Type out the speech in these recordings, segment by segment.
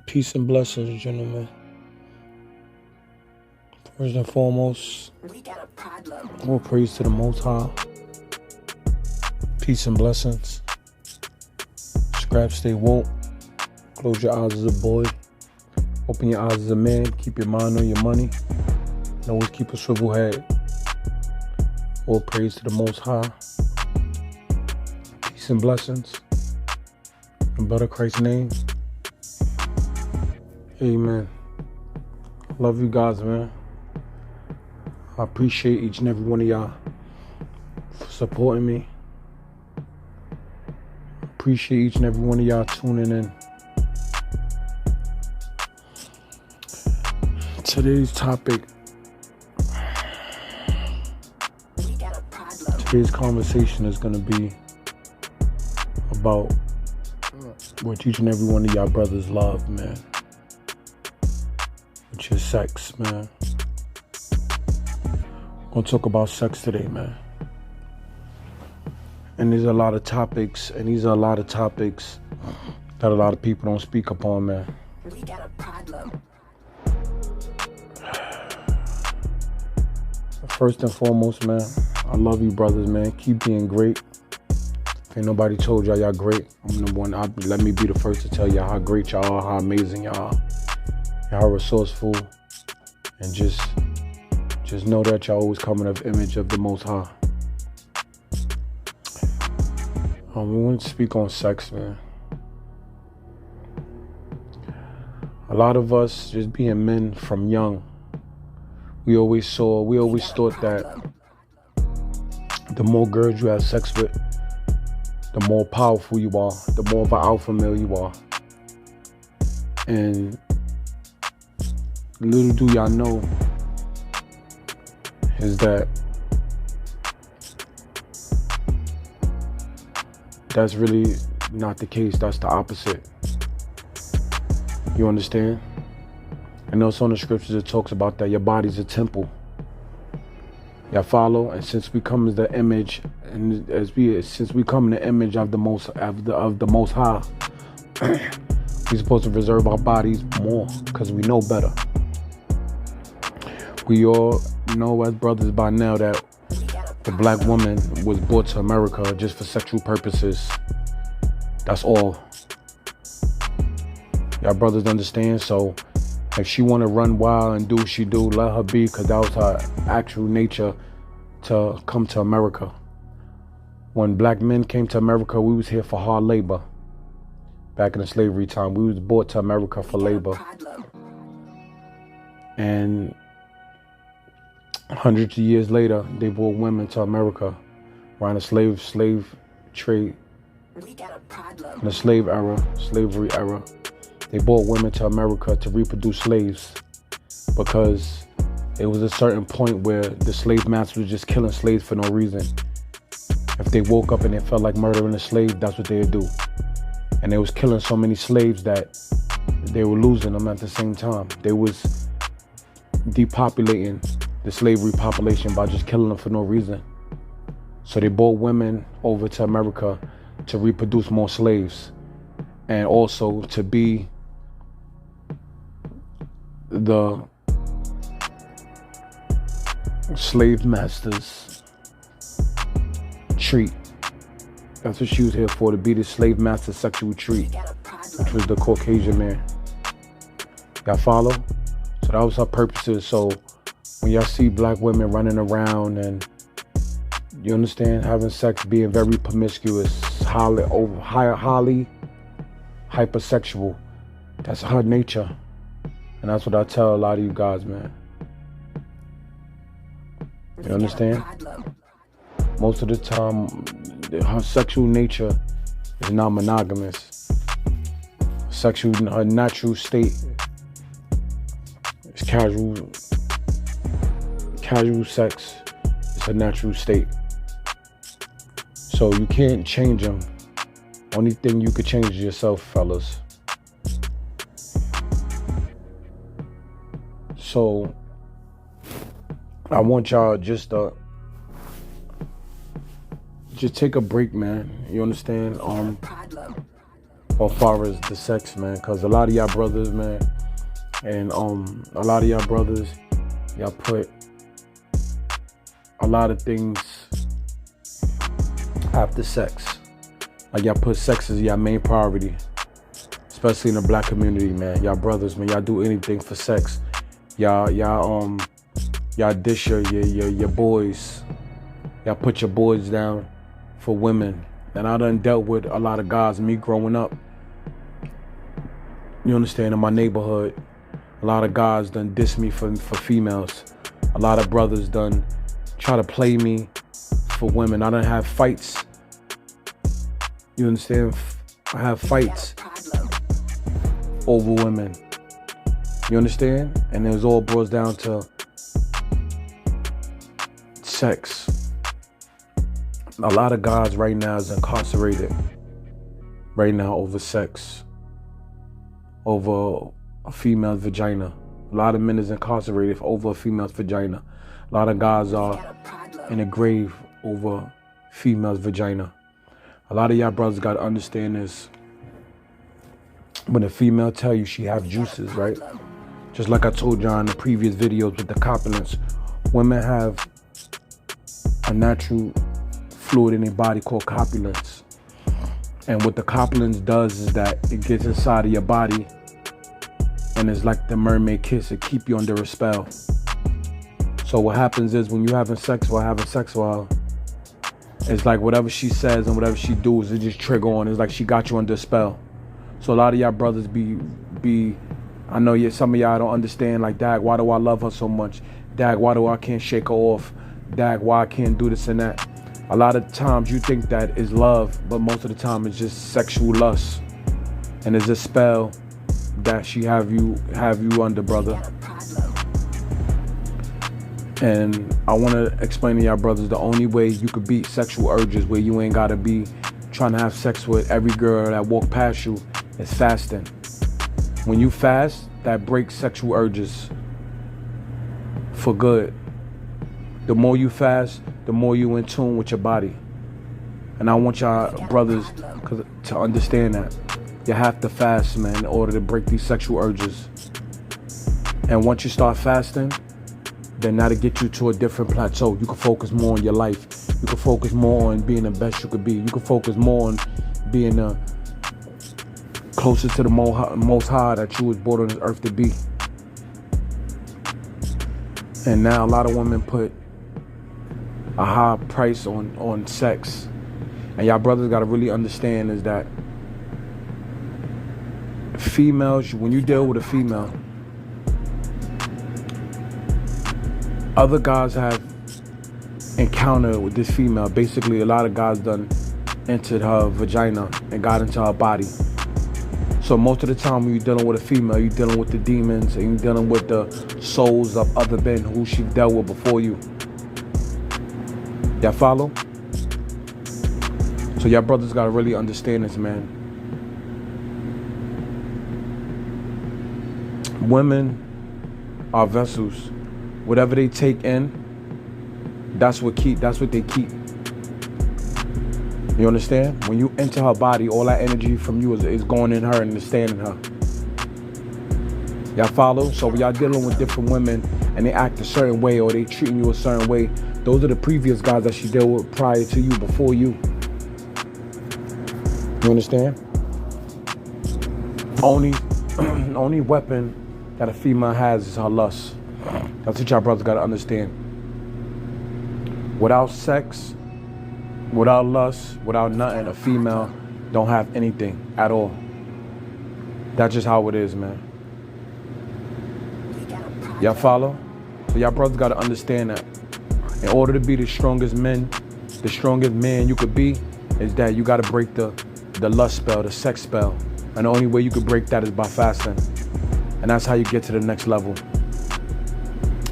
Peace and blessings, gentlemen. First and foremost, all praise to the Most High. Peace and blessings. Scrap, stay woke. Close your eyes as a boy. Open your eyes as a man. Keep your mind on your money. And always keep a swivel head. All praise to the Most High. Peace and blessings. In brother Christ's name. Amen. Love you guys, man. I appreciate each and every one of y'all for supporting me. Appreciate each and every one of y'all tuning in. Today's topic, today's conversation is going to be about what each and every one of y'all brothers love, man. Which is sex, man. We're going to talk about sex today, man. And there's a lot of topics, that a lot of people don't speak upon, man. We got a problem. First and foremost, man, I love you brothers, man. Keep being great. If ain't nobody told y'all great, I'm the one. Let me be the first to tell y'all how great y'all are, how amazing y'all are. Y'all are resourceful, and just know that y'all always come in the image of the Most High. We want to speak on sex, man. A lot of us, just being men from young, we always thought that the more girls you have sex with, the more powerful you are, the more of an alpha male you are. And little do y'all know is that that's really not the case. That's the opposite. You understand? And also in the scriptures it talks about that your body's a temple. Y'all follow? And since we come as the image, and since we come in the image of the Most High, we're supposed to reserve our bodies more because we know better. We all know as brothers by now that the black woman was brought to America just for sexual purposes. That's all. Y'all brothers understand? So if she want to run wild and do what she do, let her be, because that was her actual nature to come to America. When black men came to America, we was here for hard labor. Back in the slavery time, we was brought to America for labor. And hundreds of years later, they brought women to America around the slave trade. We got a problem. In the slavery era. They brought women to America to reproduce slaves because it was a certain point where the slave masters were just killing slaves for no reason. If they woke up and they felt like murdering a slave, that's what they would do. And they was killing so many slaves that they were losing them at the same time. They was depopulating the slavery population by just killing them for no reason. So they brought women over to America to reproduce more slaves and also to be the slave masters treat. That's what she was here for, to be the slave master sexual treat, which was the Caucasian man. Y'all follow? So that was her purposes. So when y'all see black women running around and, you understand, having sex, being very promiscuous, highly hypersexual, that's her nature. And that's what I tell a lot of you guys, man. You understand? Most of the time, her sexual nature is not monogamous. Her natural state is casual sex. It's a natural state. So you can't change them. Only thing you could change is yourself, fellas. So I want y'all just take a break, man. You understand? as far as the sex, man, because a lot of y'all brothers, man, and a lot of y'all brothers, y'all put a lot of things after sex. Like y'all put sex as y'all main priority, especially in the black community, man. Y'all brothers, man, y'all do anything for sex. Y'all dish your boys. Y'all put your boys down for women. And I done dealt with a lot of guys, me growing up. You understand, in my neighborhood, a lot of guys done diss me for females. A lot of brothers done try to play me for women. I done have fights. You understand? I have fights over women. You understand? And it all boils down to sex. A lot of guys right now is incarcerated right now over sex, over a female's vagina. A lot of men is incarcerated over a female's vagina. A lot of guys are in a grave over female's vagina. A lot of y'all brothers got to understand this. When a female tell you she have juices, right? Just like I told y'all in the previous videos with the copulence, women have a natural fluid in their body called copulence. And what the copulence does is that it gets inside of your body and it's like the mermaid kiss. It keep you under a spell. So what happens is when you're having sex with her, it's like whatever she says and whatever she does, it just trigger on. It's like she got you under a spell. So a lot of y'all brothers be I know some of y'all don't understand, like, dag, why do I love her so much? Dag, why do I can't shake her off? Dag, why I can't do this and that? A lot of times you think that is love, but most of the time it's just sexual lust. And it's a spell that she have you under, brother. And I want to explain to y'all brothers, the only way you could beat sexual urges where you ain't got to be trying to have sex with every girl that walk past you is fasting. When you fast, that breaks sexual urges for good. The more you fast, the more you in tune with your body. And I want y'all brothers to understand that. You have to fast, man, in order to break these sexual urges. And once you start fasting, then that'll get you to a different plateau. You can focus more on your life. You can focus more on being the best you could be. You can focus more on being closer to the most high that you was born on this earth to be. And now a lot of women put a high price on sex. And y'all brothers gotta really understand is that females, when you deal with a female, other guys have encountered with this female. Basically, a lot of guys done entered her vagina and got into her body. So most of the time when you're dealing with a female, you're dealing with the demons and you're dealing with the souls of other men who she dealt with before you. Y'all follow? So y'all brothers gotta really understand this, man. Women are vessels. Whatever they take in, that's what they keep. You understand? When you enter her body, all that energy from you is going in her and is staying in her. Y'all follow? So when y'all dealing with different women and they act a certain way or they treating you a certain way, those are the previous guys that she dealt with prior to you, before you. You understand? Only weapon that a female has is her lust. That's what y'all brothers gotta understand. Without sex, without lust, without nothing, a female don't have anything at all. That's just how it is, man. Y'all follow? So y'all brothers gotta understand that. In order to be the strongest man you could be, is that you gotta break the lust spell, the sex spell. And the only way you could break that is by fasting. And that's how you get to the next level.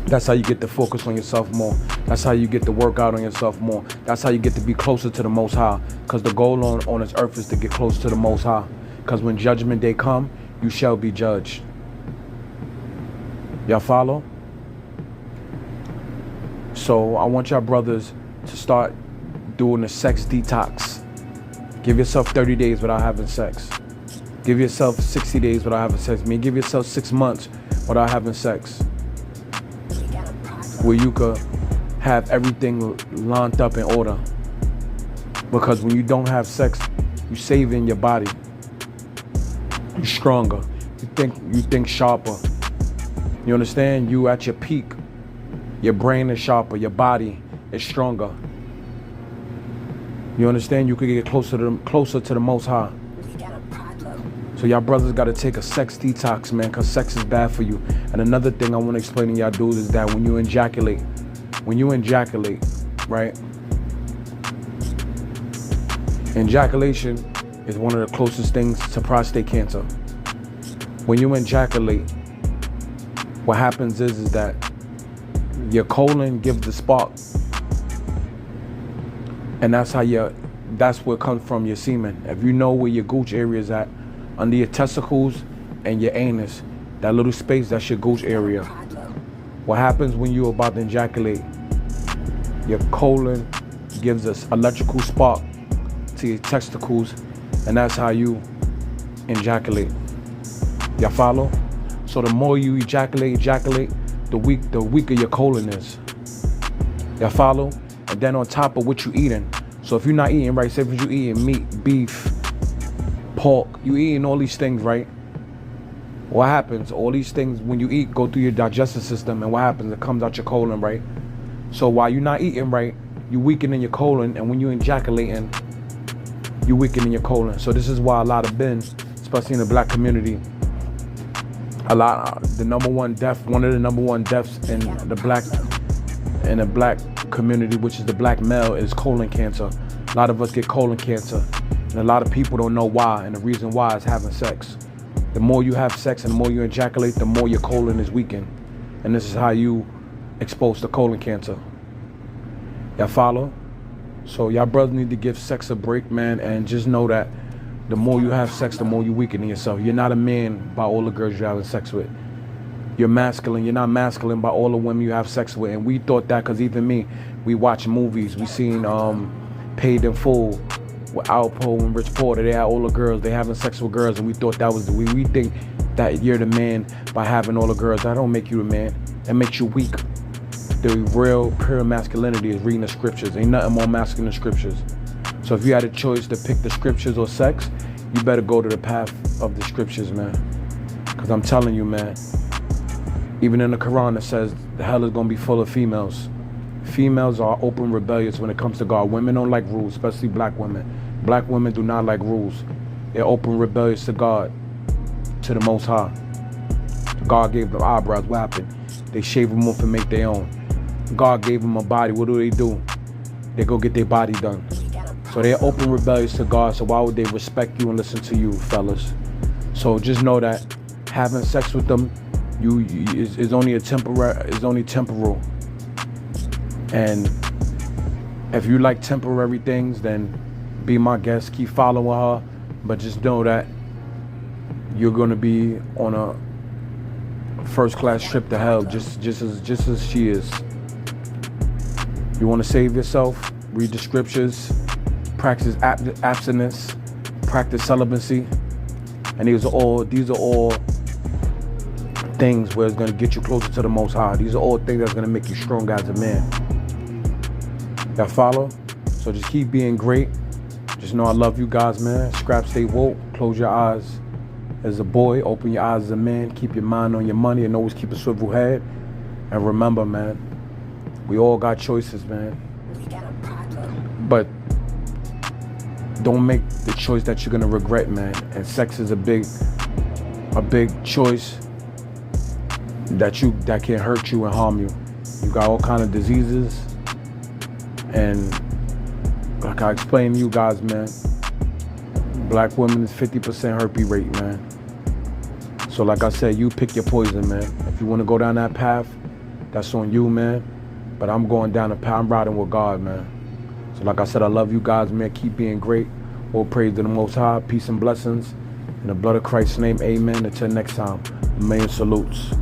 That's how you get to focus on yourself more. That's how you get to work out on yourself more. That's how you get to be closer to the Most High. Because the goal on this earth is to get close to the Most High. Because when judgment day come, you shall be judged. Y'all follow? So I want y'all brothers to start doing the sex detox. Give yourself 30 days without having sex. Give yourself 60 days without having sex. Give yourself 6 months without having sex. Where you could have everything lined up in order. Because when you don't have sex, you saving your body. You're stronger. You think sharper. You understand? You at your peak. Your brain is sharper. Your body is stronger. You understand? You could get closer to the Most High. So y'all brothers got to take a sex detox, man, because sex is bad for you. And another thing I want to explain to y'all dudes is that when you ejaculate, right? Ejaculation is one of the closest things to prostate cancer. When you ejaculate, what happens is that your colon gives the spark. And that's what comes from your semen. If you know where your gooch area is at, under your testicles and your anus, that little space, that's your gooch area. What happens when you're about to ejaculate? Your colon gives us electrical spark to your testicles, and that's how you ejaculate. Y'all follow? So the more you ejaculate, the weaker your colon is. Y'all follow? And then on top of what you eating. So if you're not eating right, say if you eating meat, beef, pork, you eating all these things, right? What happens? All these things, when you eat, go through your digestive system, and what happens? It comes out your colon, right? So while you're not eating right, you weakening your colon, and when you ejaculating, you weakening your colon. So this is why a lot of men, especially in the black community, one of the number one deaths in the black community, which is the black male, is colon cancer. A lot of us get colon cancer, and a lot of people don't know why, and the reason why is having sex. The more you have sex and the more you ejaculate, the more your colon is weakened, and this is how you expose to colon cancer. Y'all follow? So y'all brothers need to give sex a break, man, and just know that the more you have sex, the more you weaken yourself. You're not a man by all the girls you're having sex with. You're masculine. You're not masculine by all the women you have sex with. And we thought that because even me, we watch movies. We seen Paid in Full with Alpo and Rich Porter. They had all the girls. They having sex with girls, and we thought that was the way. We think that you're the man by having all the girls. That don't make you the man. That makes you weak. The real pure masculinity is reading the scriptures. Ain't nothing more masculine than scriptures. So if you had a choice to pick the scriptures or sex, you better go to the path of the scriptures, man. Because I'm telling you, man, even in the Quran it says the hell is going to be full of females. Females are open rebellious when it comes to God. Women don't like rules, especially black women. Black women do not like rules. They're open rebellious to God, to the Most High. God gave them eyebrows. What happened? They shave them off and make their own. God gave them a body. What do? They go get their body done. So they're open rebellious to God. So why would they respect you and listen to you, fellas? So just know that having sex with them is only temporal. And if you like temporary things, then be my guest. Keep following her, but just know that you're gonna be on a first-class trip to hell, just as she is. You want to save yourself? Read the scriptures, practice abstinence, practice celibacy, and these are all things where it's going to get you closer to the Most High. These are all things that's going to make you strong as a man. Y'all follow? So just keep being great. Just know I love you guys, man. Scrap, stay woke. Close your eyes as a boy. Open your eyes as a man. Keep your mind on your money and always keep a swivel head. And remember, man, we all got choices, man. But don't make the choice that you're gonna regret, man. And sex is a big choice that can hurt you and harm you. You got all kind of diseases, and like I explained to you guys, man, black women is 50% herpes rate, man. So like I said, you pick your poison, man. If you want to go down that path, that's on you, man. But I'm going down the path. I'm riding with God, man. So like I said, I love you guys, man. Keep being great. All praise to the Most High. Peace and blessings. In the blood of Christ's name, amen. Until next time, a million salutes.